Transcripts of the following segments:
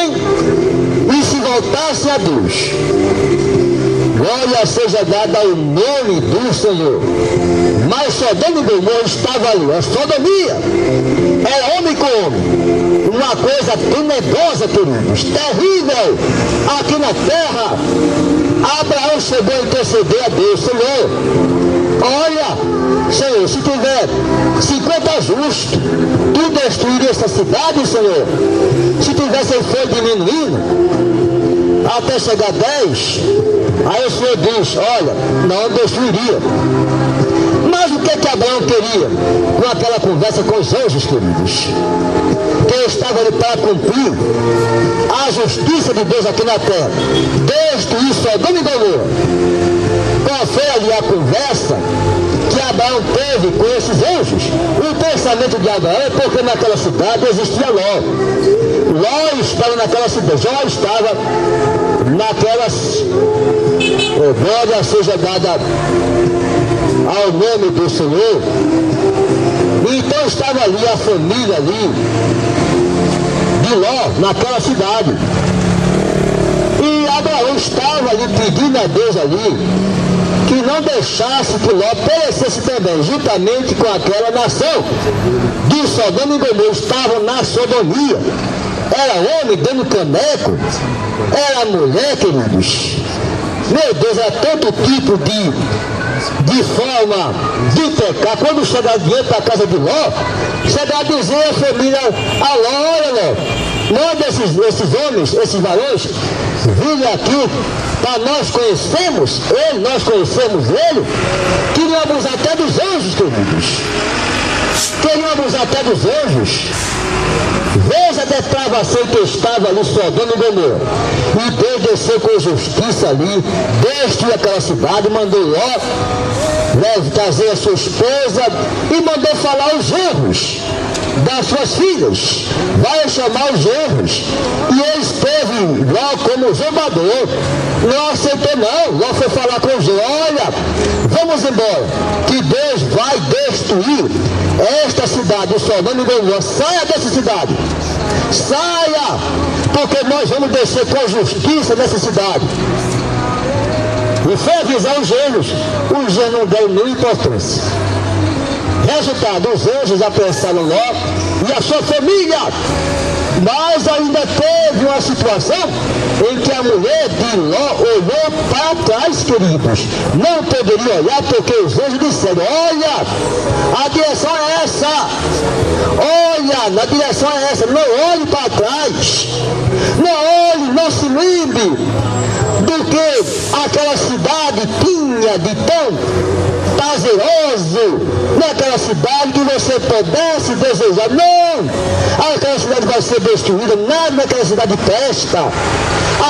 voltassem e se voltassem a Deus. Glória seja dada ao nome do Senhor. Mas Sodoma e Gomorra estava ali, a sodomia. Era homem com homem. Uma coisa tenebrosa, queridos, terrível. Aqui na terra, Abraão chegou a interceder a Deus. Senhor, olha, Senhor, se tiver 50 justos, tu destruiria essa cidade, Senhor? Se tivesse foi diminuindo até chegar a 10, aí o Senhor diz, olha, não destruiria. Mas o que Abraão queria com aquela conversa com os anjos, queridos? Que estava ali para cumprir a justiça de Deus aqui na terra, destruir Sodoma e Gomorra. Qual foi ali a conversa que Abraão teve com esses anjos? O pensamento de Abraão é porque naquela cidade existia Ló. Ló estava naquela cidade, Jó estava naquelas. Glória seja dada ao nome do Senhor. Então estava ali a família ali de Ló naquela cidade. E Abraão estava ali pedindo a Deus ali que não deixasse que Ló perecesse também, juntamente com aquela nação de Sodoma e Gomorra. Estavam na sodomia. Era homem dando caneco, era mulher, queridos. Meu Deus, é tanto tipo de forma de pecar. Quando chegar dinheiro para a casa de Ló, chegar a dizer à família, a Ló, olha Ló, manda esses homens, esses varões, virem aqui, para nós conhecemos ele, queríamos até dos anjos, queridos. Queríamos até dos anjos. Veja a depravação que estava ali, Sodoma e Gomorra. E Deus desceu com justiça ali, destruiu aquela cidade, mandou Ló trazer a sua esposa e mandou falar os genros das suas filhas. Vai chamar os genros. E eles teve Ló como zombador. Não aceitou não. Ló foi falar com os genros, olha, vamos embora, que Deus vai destruir esta cidade, o Sodoma e Gomorra. Saia dessa cidade, saia, porque nós vamos descer com justiça nessa cidade. E foi avisar os genros não deram nenhuma importância. Resultado, os anjos apressaram Ló e a sua família. Mas ainda teve uma situação em que a mulher de Ló olhou para trás, queridos. Não poderia olhar porque os anjos disseram, olha, a direção é essa. Olha, a direção é essa. Não olhe para trás. Não olhe, não se lembre do que aquela cidade tinha de tão prazeroso naquela cidade que você pudesse desejar. Não! Aquela cidade vai ser destruída, nada naquela cidade presta.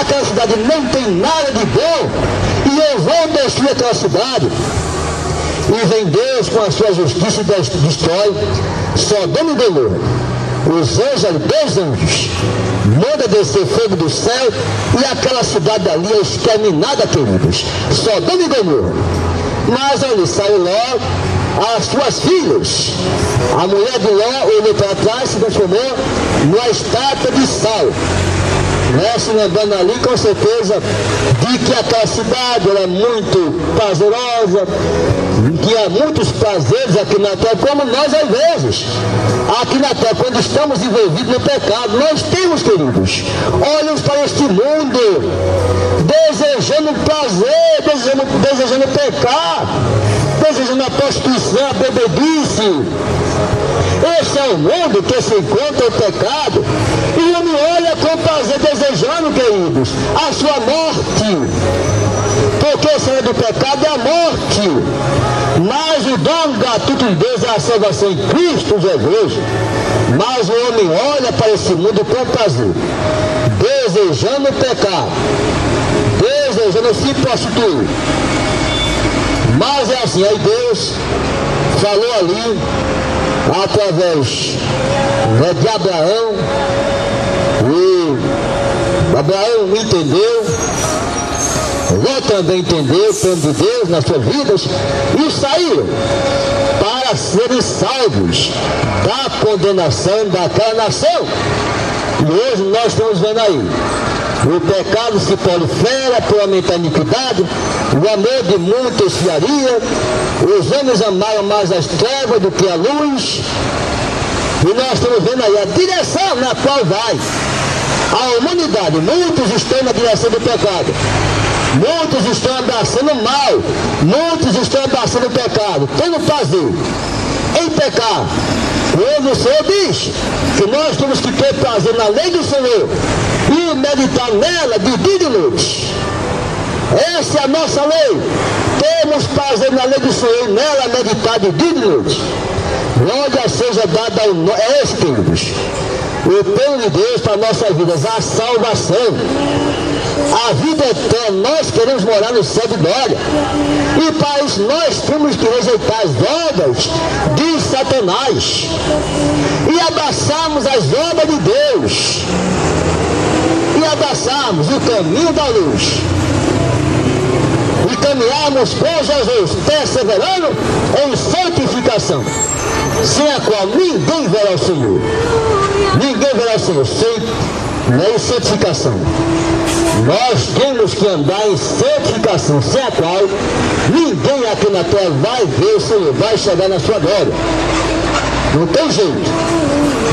Aquela cidade não tem nada de bom e eu vou destruir aquela cidade. E vem Deus com a sua justiça e destrói Sodoma e Gomorra. Os anjos, 2 anjos, manda descer fogo do céu e aquela cidade ali é exterminada, queridos. Sodoma e Gomorra. Mas ali saiu Ló, as suas filhas. A mulher de Ló olhou para trás, se transformou numa estátua de sal. Se lembrando ali com certeza de que aquela cidade era muito prazerosa, tinha muitos prazeres aqui na terra, como nós às vezes, aqui na terra, quando estamos envolvidos no pecado, nós temos, queridos, olhamos para este mundo, desejando prazer, desejando pecar, desejando a prostituição, a bebedice. Esse é o mundo que se encontra o pecado. E o homem olha com prazer, desejando, queridos, a sua morte. Porque o Senhor do pecado é a morte. Mas o dom gratuito de Deus é a salvação em Cristo Jesus. Mas o homem olha para esse mundo com prazer, desejando pecar, desejando se prostituir. Mas é assim, aí Deus falou ali, através de Abraão, e Abraão entendeu, Ló também entendeu o plano de Deus nas suas vidas, e saíram para serem salvos da condenação daquela nação. E hoje nós estamos vendo aí, o pecado se prolifera por aumentar a iniquidade, o amor de muitos esfriaria, os homens amaram mais as trevas do que a luz, e nós estamos vendo aí a direção na qual vai a humanidade. Muitos estão na direção do pecado, muitos estão abraçando o mal, muitos estão abraçando o pecado, tendo prazer em pecar. Hoje o Senhor diz que nós temos que ter prazer na lei do Senhor e meditar nela de dia e de noite. Essa é a nossa lei. Temos prazer na lei do Senhor e nela meditar de dia e de noite. Glória seja dada ao nome. É esse, queridos, o plano de Deus para nossas vidas, a salvação, a vida eterna. Nós queremos morar no céu de glória, e para isso nós temos que rejeitar as obras de Satanás e abraçarmos as obras de Deus e abraçarmos o caminho da luz e caminharmos com Jesus, perseverando em santificação, sem a qual ninguém verá o Senhor. Ninguém verá o Senhor sem santificação. Nós temos que andar em santificação, sem a qual ninguém aqui na terra vai ver o Senhor, vai chegar na sua glória. Não tem jeito.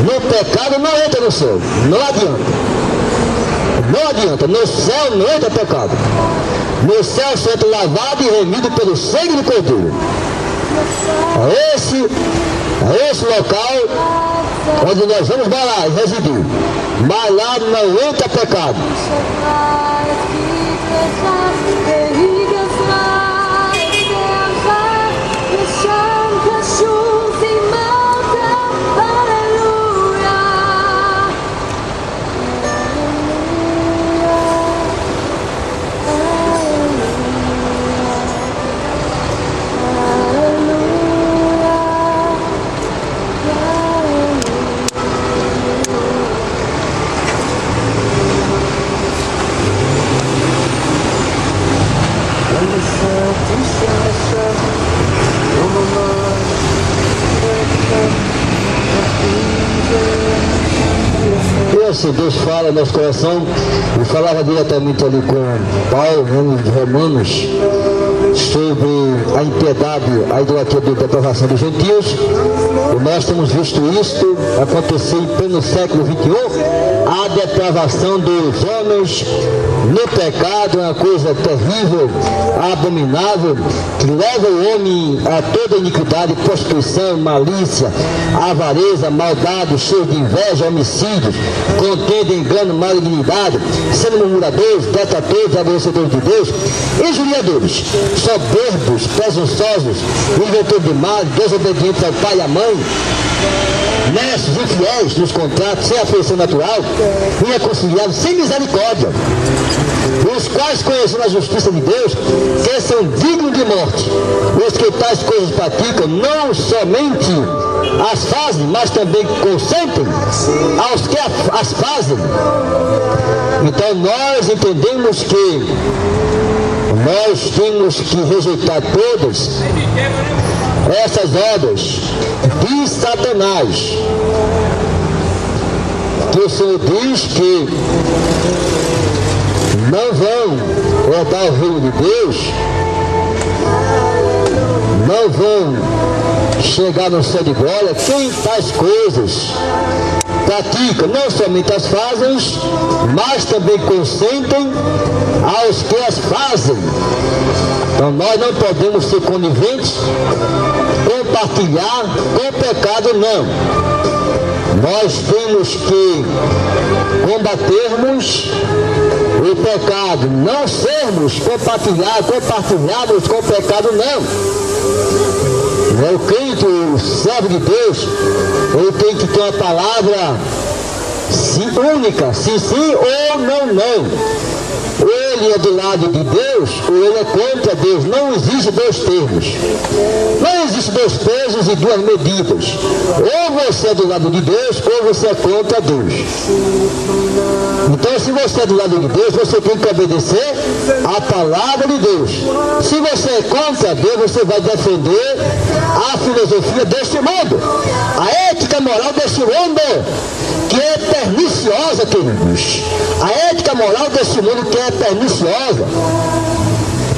No pecado não entra no céu. Não adianta. Não adianta. No céu não entra pecado. No céu só entra lavado e remido pelo sangue do Cordeiro. É esse local onde nós vamos morar e residir. Mas lá não entra pecado. Deus fala no nosso coração, e falava diretamente ali com Paulo, de Romanos, sobre a impiedade, a idolatria da depravação dos gentios. E nós temos visto isso acontecer em pleno século XXI, a depravação dos homens no pecado, é uma coisa terrível, abominável, que leva o homem a toda iniquidade, prostituição, malícia, avareza, maldade, cheio de inveja, homicídios, contenda, engano, malignidade, sendo murmuradores, detratores, aborrecedores de Deus, injuriadores, soberbos, presunçosos, inventores de mal, desobedientes ao pai e à mãe, nestes infiéis nos contratos, sem afeição natural, irreconciliáveis, sem misericórdia, os quais conhecendo a justiça de Deus, que são dignos de morte. Os que tais coisas praticam, não somente as fazem, mas também consentem aos que as fazem. Então nós entendemos que nós temos que rejeitar todas essas obras de Satanás, que o Senhor diz que não vão herdar o reino de Deus, não vão chegar no céu de glória quem tais coisas pratica, não somente as fazem, mas também consentem aos que as fazem. Então nós não podemos ser coniventes, compartilhar com o pecado, não. Nós temos que combatermos o pecado, não sermos compartilharmos com o pecado, não. O crente, o servo de Deus, ele tem que ter uma palavra única, sim, sim ou não, não. Ele é do lado de Deus ou ele é contra Deus. Não existe dois termos. Não existe dois pesos e duas medidas. Ou você é do lado de Deus ou você é contra Deus. Então, se você é do lado de Deus, você tem que obedecer a palavra de Deus. Se você é contra Deus, você vai defender a filosofia deste mundo, a ética moral deste mundo, que é perniciosa, queridos. A ética moral deste mundo que é perniciosa,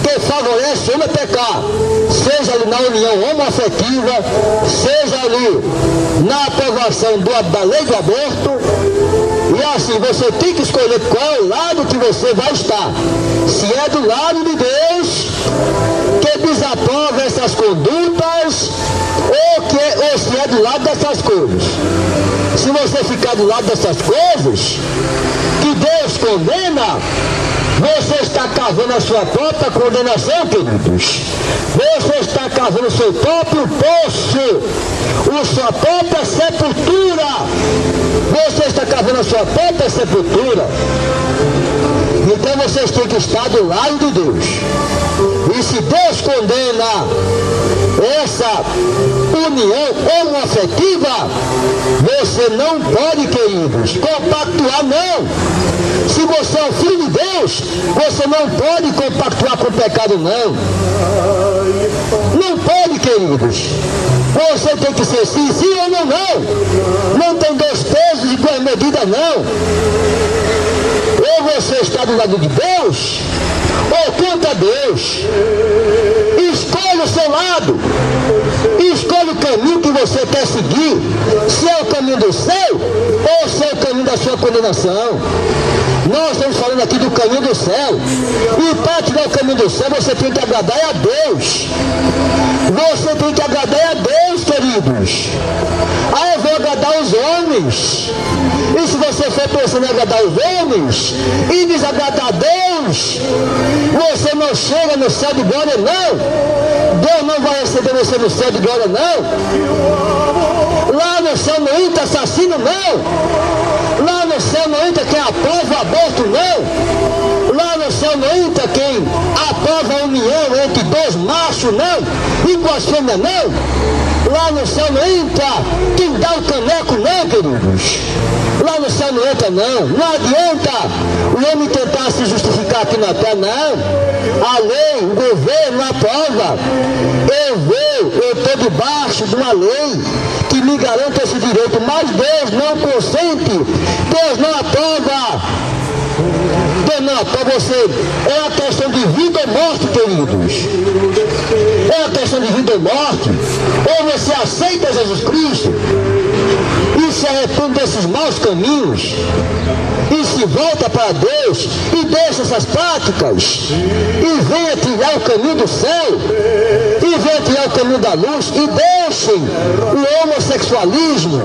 que favorece o homem a pecar, seja ali na união homoafetiva, seja ali na aprovação da lei do aborto. E assim, você tem que escolher qual é o lado que você vai estar. Se é do lado de Deus, que desaprova essas condutas, ou se é do lado dessas coisas. Se você ficar do lado dessas coisas, que Deus condena, você está cavando a sua própria condenação, queridos. Você está cavando o seu próprio poço, a sua própria sepultura. Você está cavando a sua própria sepultura. Então vocês têm que estar do lado de Deus. E se Deus condena essa união homoafetiva, você não pode, queridos, compactuar, não. Se você é o filho de Deus, você não pode compactuar com o pecado, não. Não pode, queridos. Você tem que ser sim, sim ou não, não. Não tem dois pesos e duas medidas, não. Ou você está do lado de Deus, ou contra Deus. Escolha o seu lado. Escolha o caminho que você quer seguir. Se é o caminho do céu, ou se é o caminho da sua condenação. Nós estamos falando aqui do caminho do céu. E para tirar o caminho do céu, você tem que agradar a Deus. Você tem que agradar a Deus, queridos. Ah, eu vou agradar os homens. E se você for pensando em agradar os homens e desagradar a Deus, você não chega no céu de glória, não. Deus não vai receber você no céu de glória, não. Lá no céu não entra assassino, não. Lá no céu não entra quem aprova o aborto, não. Lá no céu não entra quem aprova a união entre dois machos, não. E com as fêmeas, não. Lá no céu não entra quem dá o caneco, não, queridos. Lá no céu não entra, não. Não adianta o homem tentar se justificar aqui na terra, não. A lei, o governo aprova. Eu estou debaixo de uma lei que me garante esse direito, mas Deus não consente. Deus não aprova. Deus não aprova você. É uma questão de vida ou morte, queridos. É uma questão de vida ou morte. Ou você aceita Jesus Cristo e se arrepende desses maus caminhos e se volta para Deus e deixa essas práticas e venha trilhar o caminho do céu e venha trilhar o caminho da luz e deixem o homossexualismo,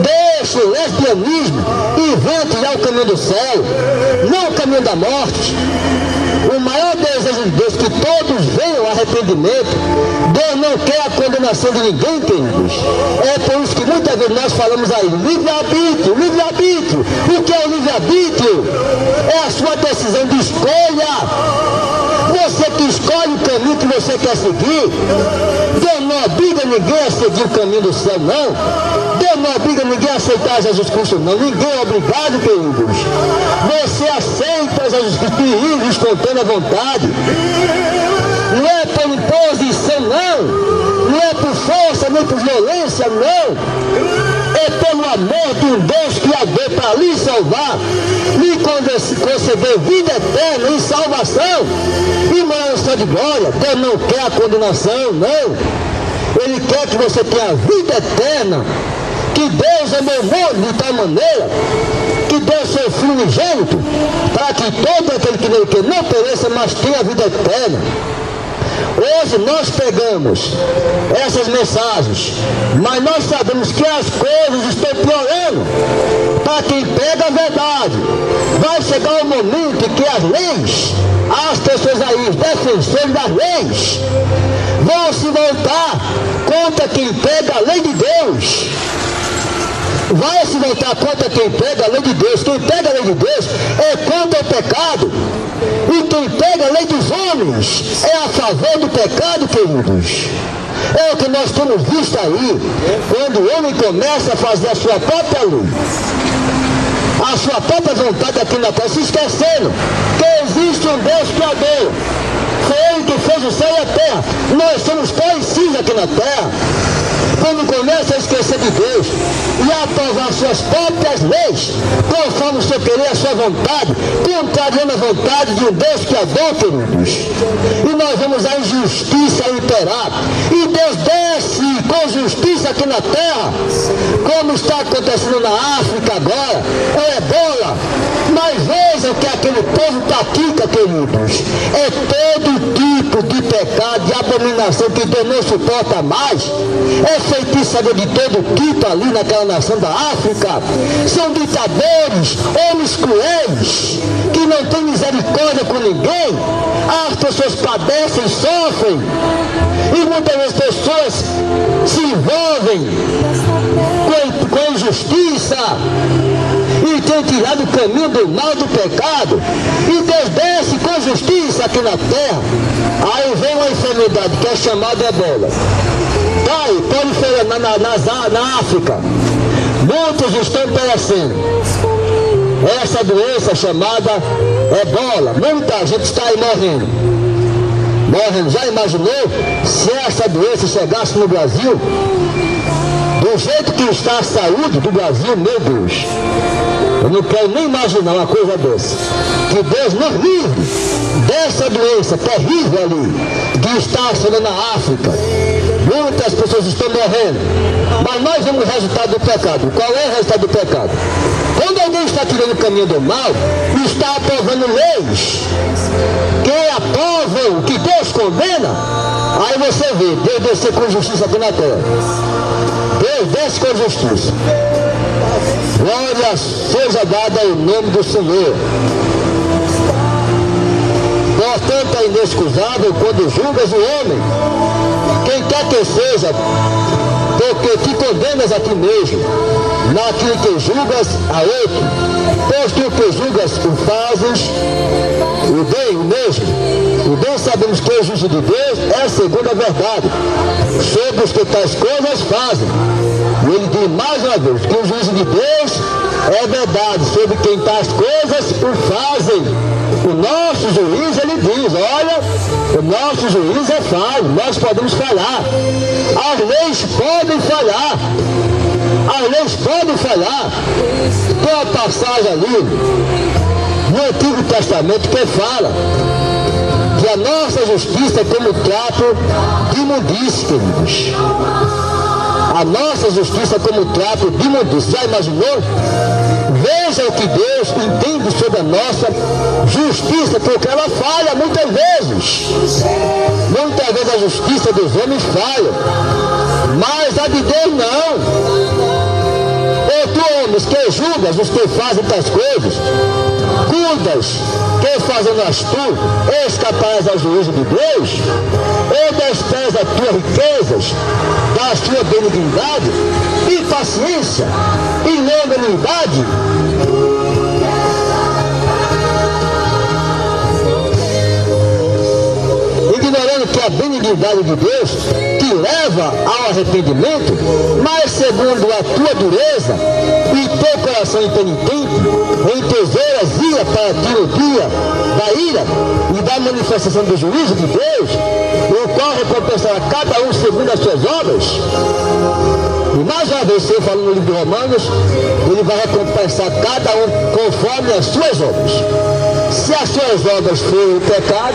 deixem o lesbianismo e venha trilhar o caminho do céu, não o caminho da morte. O maior desejo de Deus é que todos venham ao arrependimento. Deus não quer a condenação de ninguém, queridos. É por isso que muitas vezes nós falamos aí, livre-arbítrio, livre-arbítrio. O que é o livre-arbítrio? É a sua decisão de escolha. Você que escolhe o caminho que você quer seguir. Deus não obriga ninguém a seguir o caminho do céu, não. Deus não obriga ninguém a aceitar Jesus Cristo, não. Ninguém é obrigado, queridos. Você aceita Jesus Cristo de livre, espontânea vontade. Não é por imposição, não. Não é por força, nem por violência, não. É pelo amor de um Deus Criador para lhe salvar, lhe conceder vida eterna e salvação e morar no céu de glória. Deus não quer a condenação, não. Ele quer que você tenha vida eterna, que Deus amou o mundo de tal maneira que deu seu Filho unigênito para que todo aquele que nele quer não pereça, mas tenha a vida eterna. Hoje nós pegamos essas mensagens, mas nós sabemos que as coisas estão piorando. Para quem pega a verdade, vai chegar o momento em que as leis, as pessoas aí, os defensores das leis, vão se voltar contra quem pega a lei de Deus. Vai se voltar contra quem pega a lei de Deus. Quem pega a lei de Deus é contra o pecado. E quem pega a lei dos homens é a favor do pecado, queridos. É o que nós temos visto aí, quando o homem começa a fazer a sua própria lei. a sua própria vontade aqui na terra, se esquecendo que existe um Deus Criador. Foi Ele que fez o céu e a terra. Nós somos conhecidos aqui na terra. Quando começa a esquecer de Deus e a aprovar suas próprias leis, conforme o seu querer, a sua vontade, contrariando a vontade de um Deus Criador, queridos. E nós vemos a injustiça imperar. E Deus desce com justiça aqui na terra, como está acontecendo na África agora, é o ebola. Mas vejam que aquele povo pratica, queridos, é todo tipo de pecado, de abominação que Deus não suporta mais. É feitiçaria de todo tipo ali naquela nação da África. São ditadores, homens cruéis, que não têm misericórdia com ninguém. As pessoas padecem, sofrem, e muitas vezes pessoas se envolvem com a injustiça e tem tirado o caminho do mal, do pecado. E Deus desce com justiça aqui na terra. Aí vem uma enfermidade que é chamada ebola. Tá aí, pode na África. Muitos estão perecendo. Essa doença chamada ebola. Muita gente está aí morrendo. Já imaginou se essa doença chegasse no Brasil? Do jeito que está a saúde do Brasil, meu Deus, eu não quero nem imaginar uma coisa dessa. Que Deus nos livre dessa doença terrível ali, que está assolando a África. Muitas pessoas estão morrendo, mas nós vemos o resultado do pecado. Qual é o resultado do pecado? Quando alguém está tirando o caminho do mal, está aprovando leis que aprovam o que Deus condena. Aí você vê Deus descer com justiça aqui na terra. Deus desce com justiça. Glória seja dada ao nome do Senhor. Portanto, é inexcusável quando julgas o homem, quem quer que seja, porque te condenas a ti mesmo, naquilo que julgas a outro. Pois tu que julgas o fazes, o bem, o mesmo. O bem sabemos que o juízo de Deus é segundo a verdade, sobre os que tais coisas fazem. E ele diz mais uma vez que o juízo de Deus é verdade, sobre quem tais coisas o fazem. O nosso juiz, ele diz, olha, o nosso juiz é falho, nós podemos falhar. As leis podem falhar. As leis podem falhar. Tem uma passagem ali no Antigo Testamento que fala que a nossa justiça é como trapo de imundície, queridos. A nossa justiça é como trapo de imundície. Já imaginou? Veja o que Deus entende sobre a nossa justiça, porque ela falha muitas vezes. Muitas vezes a justiça dos homens falha, mas a de Deus não. Ou tu, homens, que julgas os que fazem tais coisas, cuidas que fazendo-as tu, escaparás ao juízo de Deus, ou despreza as tuas riquezas, da tua benignidade e paciência e longanimidade, ignorando que a benignidade de Deus te leva ao arrependimento, mas segundo a tua dureza e teu coração impenitente, entesouras ira para ti no dia da ira e da manifestação do juízo de Deus, o qual recompensará cada um segundo as suas obras. E mais uma vez, você falando no livro de Romanos, ele vai recompensar cada um conforme as suas obras. Se as suas obras forem pecado,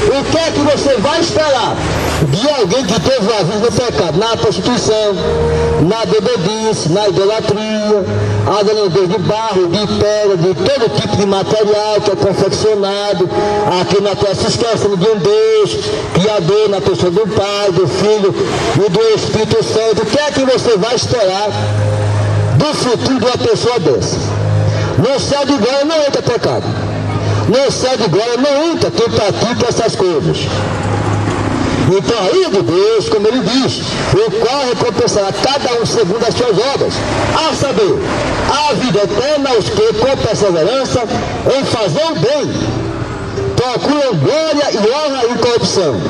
o que é que você vai esperar de alguém que teve uma vida no pecado? Na prostituição, na bebedice, na idolatria, adorador de barro, de pedra, de todo tipo de material que é confeccionado aqui na terra, se esquecendo de um Deus Criador na pessoa do Pai, do Filho e do Espírito Santo. O que é que você vai esperar do futuro de uma pessoa dessa? No céu de glória não entra pecado. No céu de glória não entra quem pratica essas coisas. Então a ira de Deus, como ele diz, o qual recompensará cada um segundo as suas obras, a saber, a vida eterna aos que com perseverança em fazer o bem procuram glória e honra e corrupção,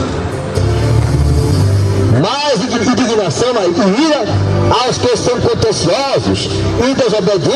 mas indignação e ira aos que são contenciosos e desobedientes